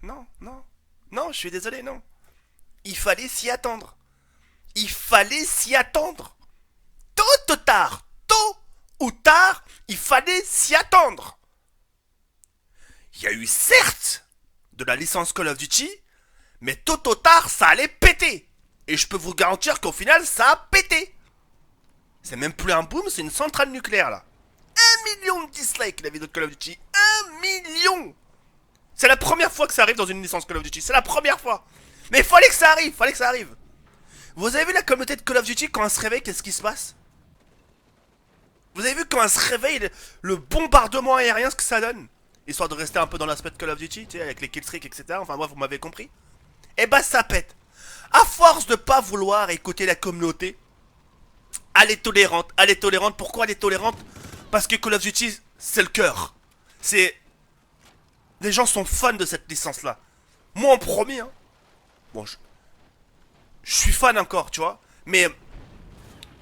non, non. Non, je suis désolé, non. Il fallait s'y attendre. Il fallait s'y attendre. Tôt ou tard, il fallait s'y attendre. Il y a eu certes de la licence Call of Duty, mais tôt ou tard, ça allait péter. Et je peux vous garantir qu'au final, ça a pété. C'est même plus un boom, c'est une centrale nucléaire là. 1 million de dislikes la vidéo de Call of Duty. 1 million. C'est la première fois que ça arrive dans une licence Call of Duty. C'est la première fois. Mais il fallait que ça arrive, fallait que ça arrive. Vous avez vu la communauté de Call of Duty quand elle se réveille, qu'est-ce qui se passe? Vous avez vu quand elle se réveille, le bombardement aérien, ce que ça donne? Histoire de rester un peu dans l'aspect de Call of Duty, tu sais, avec les killstreaks, etc. Enfin bref, vous m'avez compris. Et bah ça pète. À force de pas vouloir écouter la communauté, elle est tolérante. Elle est tolérante. Pourquoi elle est tolérante? Parce que Call of Duty, c'est le cœur. C'est... Les gens sont fans de cette licence-là. Moi en premier, hein. Bon, je suis fan encore, tu vois. Mais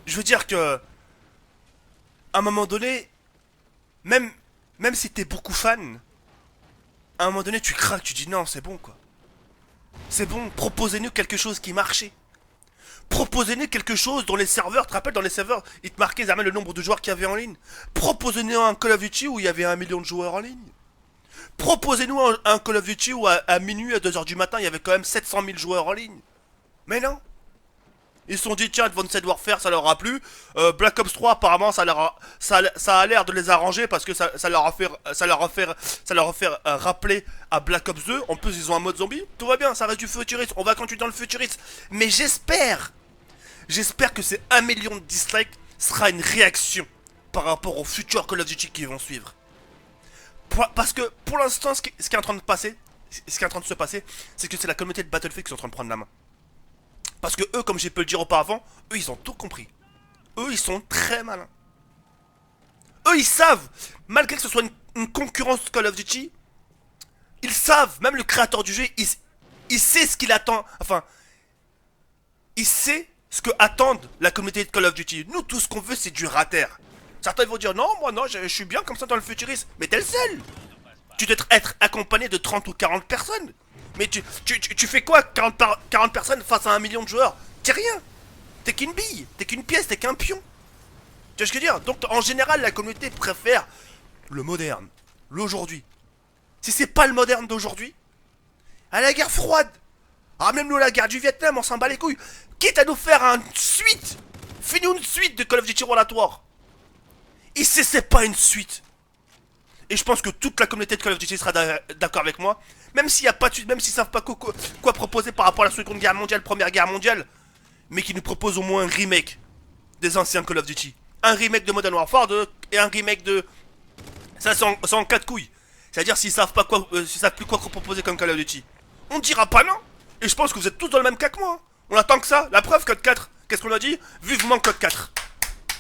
je veux dire que... À un moment donné, même, même si t'es beaucoup fan, à un moment donné tu craques, tu dis non, c'est bon quoi. C'est bon, proposez-nous quelque chose qui marchait. Proposez-nous quelque chose dont les serveurs, tu te rappelles, dans les serveurs, ils te marquaient jamais le nombre de joueurs qu'il y avait en ligne. Proposez-nous un Call of Duty où il y avait 1 million de joueurs en ligne. Proposez-nous un Call of Duty où à minuit, à 2 heures du matin, il y avait quand même 700 000 joueurs en ligne. Mais non. Ils se sont dit, tiens, Advanced Warfare, ça leur a plu. Black Ops 3, apparemment, ça a l'air de les arranger parce que ça leur a fait rappeler à Black Ops 2. En plus, ils ont un mode zombie. Tout va bien, ça reste du futurisme. On va continuer dans le futurisme. Mais j'espère que ces 1 million de dislikes sera une réaction par rapport aux futurs Call of Duty qui vont suivre. Parce que pour l'instant, ce qui est en train de passer, ce qui est en train de se passer, c'est que c'est la communauté de Battlefield qui est en train de prendre la main. Parce que eux, comme j'ai pu le dire auparavant, eux ils ont tout compris. Eux ils sont très malins. Eux ils savent, malgré que ce soit une concurrence Call of Duty, ils savent, même le créateur du jeu, il sait ce qu'il attend. Enfin, il sait ce que attendent la communauté de Call of Duty. Nous, tout ce qu'on veut, c'est du rater. Certains vont dire non, moi non, je suis bien comme ça dans le futurisme. Mais t'es le seul. Tu dois être accompagné de 30 ou 40 personnes. Mais tu fais quoi 40 personnes face à 1 million de joueurs? T'es rien. T'es qu'une bille, t'es qu'une pièce, t'es qu'un pion. Tu vois ce que je veux dire? Donc en général, la communauté préfère le moderne, l'aujourd'hui. Si c'est pas le moderne d'aujourd'hui, à la guerre froide, ah même nous la guerre du Vietnam, on s'en bat les couilles. Quitte à nous faire une suite, finis une suite de Call of Duty World at War. Et c'est pas une suite. Et je pense que toute la communauté de Call of Duty sera d'accord avec moi. Même s'il y a pas de suite, même s'ils savent pas quoi proposer par rapport à la Seconde Guerre mondiale, Première Guerre mondiale, mais qu'ils nous proposent au moins un remake des anciens Call of Duty. Un remake de Modern Warfare et un remake de... Ça c'est en 4 couilles. C'est-à-dire s'ils savent pas s'ils savent plus quoi proposer comme Call of Duty. On dira pas non. Et je pense que vous êtes tous dans le même cas que moi, hein. On attend que ça. La preuve, Code 4. Qu'est-ce qu'on a dit? Vivement Code 4.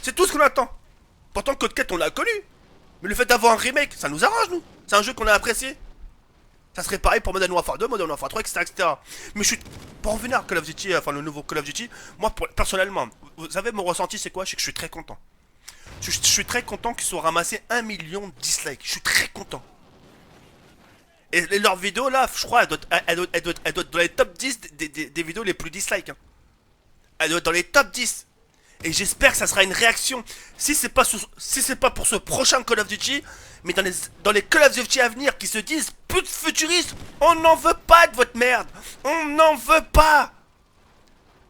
C'est tout ce qu'on attend. Pourtant Code 4 on l'a connu. Mais le fait d'avoir un remake, ça nous arrange nous. C'est un jeu qu'on a apprécié. Ça serait pareil pour Modern Warfare 2, Modern Warfare 3, etc. Mais je suis... Pour revenir à Call of Duty, enfin le nouveau Call of Duty, moi personnellement, vous savez mon ressenti c'est quoi? C'est que je suis très content. Je suis très content qu'ils soient ramassés 1 million de dislikes. Je suis très content. Et leur vidéo là, je crois, elle doit être dans les top 10 des vidéos les plus dislikes, hein. Elle doit être dans les top 10. Et j'espère que ça sera une réaction. Si c'est pas pour ce prochain Call of Duty, mais dans les Call of Duty à venir qui se disent plus de futurisme, on n'en veut pas de votre merde. On n'en veut pas.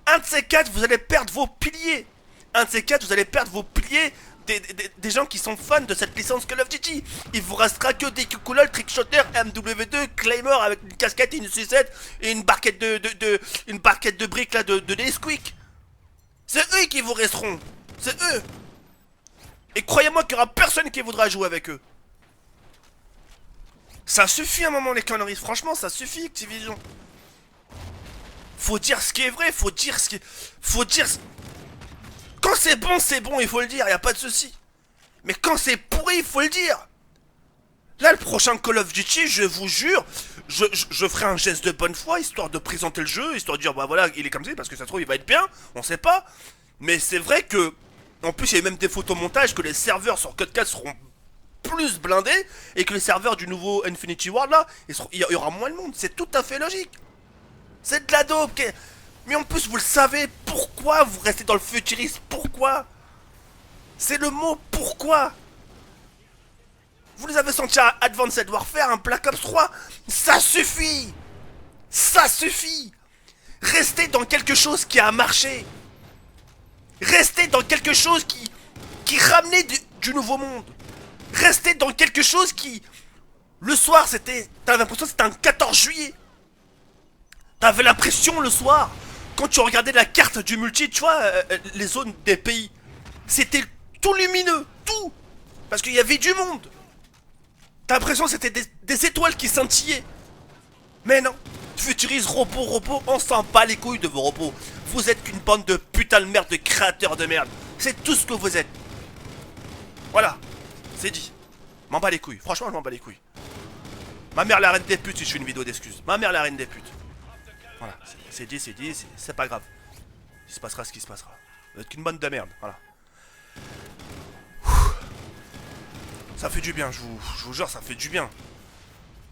Un de ces quatre, vous allez perdre vos piliers. Un de ces quatre, vous allez perdre vos piliers des gens qui sont fans de cette licence Call of Duty. Il vous restera que des Kukulol, Trickshotter, MW2, Claymore avec une casquette et une sucette et une barquette de briques là de Nesquik. C'est eux qui vous resteront. C'est eux. Et croyez-moi qu'il n'y aura personne qui voudra jouer avec eux. Ça suffit à un moment les conneries. Franchement, ça suffit Activision. Faut dire ce qui est vrai. Faut dire ce qui... Faut dire... Quand c'est bon, il faut le dire. Y a pas de souci. Mais quand c'est pourri, il faut le dire. Là, le prochain Call of Duty, je vous jure, je ferai un geste de bonne foi, histoire de présenter le jeu, histoire de dire, bah voilà, il est comme ça, parce que ça se trouve, il va être bien, on sait pas. Mais c'est vrai que, en plus, il y a même des photomontages que les serveurs sur Code 4 seront plus blindés et que les serveurs du nouveau Infinity Ward là, il y aura moins de monde. C'est tout à fait logique. C'est de la dope. Mais en plus, vous le savez, pourquoi vous restez dans le futurisme? Pourquoi? C'est le mot pourquoi. Vous les avez sentis à Advanced Warfare, un Black Ops 3. Ça suffit. Ça suffit. Restez dans quelque chose qui a marché. Restez dans quelque chose qui ramenait du nouveau monde. Restez dans quelque chose qui... Le soir, c'était... T'avais l'impression que c'était un 14 juillet. T'avais l'impression le soir, quand tu regardais la carte du multi, tu vois, les zones des pays, c'était tout lumineux, tout. Parce qu'il y avait du monde. T'as l'impression que c'était des étoiles qui scintillaient. Mais non. Futurise, robot, on s'en bat les couilles de vos robots. Vous êtes qu'une bande de putain de merde, de créateurs de merde. C'est tout ce que vous êtes. Voilà. C'est dit. M'en bats les couilles. Franchement, je m'en bats les couilles. Ma mère la reine des putes si je fais une vidéo d'excuses. Ma mère la reine des putes. Voilà. C'est dit, c'est pas grave. Il se passera ce qui se passera. Vous êtes qu'une bande de merde. Voilà. Ça fait du bien, je vous jure, ça fait du bien.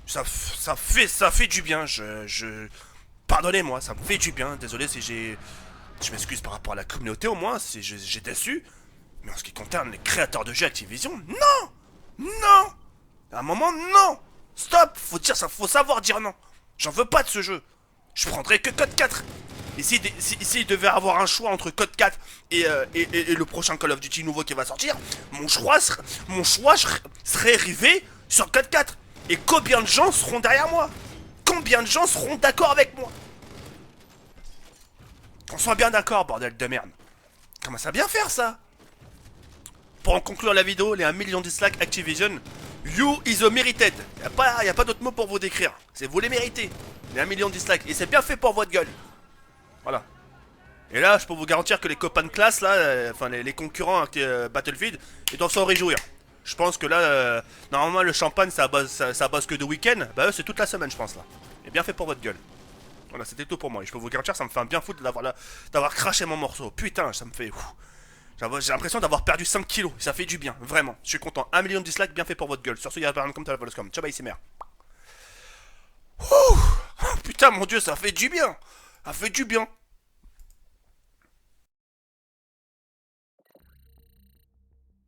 Ça fait du bien, Pardonnez-moi, ça me fait du bien, désolé si j'ai... Je m'excuse par rapport à la communauté au moins, si j'ai déçu. Mais en ce qui concerne les créateurs de jeux Activision, non. Non. À un moment, non. Stop, faut savoir dire non. J'en veux pas de ce jeu. Je prendrai que Code 4. Et si il devait avoir un choix entre Code 4 et le prochain Call of Duty nouveau qui va sortir, mon choix serait rivé sur Code 4. Et combien de gens seront derrière moi? Combien de gens seront d'accord avec moi? Qu'on soit bien d'accord, bordel de merde. Comment ça bien faire ça? Pour en conclure la vidéo, les 1 million de dislikes Activision, you is a merited. Y a pas d'autre mot pour vous décrire. C'est vous les méritez. Les 1 million de dislikes. Et c'est bien fait pour votre gueule. Voilà. Et là, je peux vous garantir que les copains de classe, là, enfin les concurrents Battlefield, ils doivent s'en réjouir. Je pense que là, normalement, le champagne, ça base que de week-end. Bah, eux, c'est toute la semaine, je pense, là. Et bien fait pour votre gueule. Voilà, c'était tout pour moi. Et je peux vous garantir, ça me fait un bien fou d'avoir craché mon morceau. Putain, ça me fait... J'ai l'impression d'avoir perdu 5 kilos. Ça fait du bien, vraiment. Je suis content. 1 million de dislikes, bien fait pour votre gueule. Sur ce, il y a un comme ça, Voloscom. Ciao, bye, c'est mère. Putain, mon dieu, ça fait du bien. Ça fait du bien.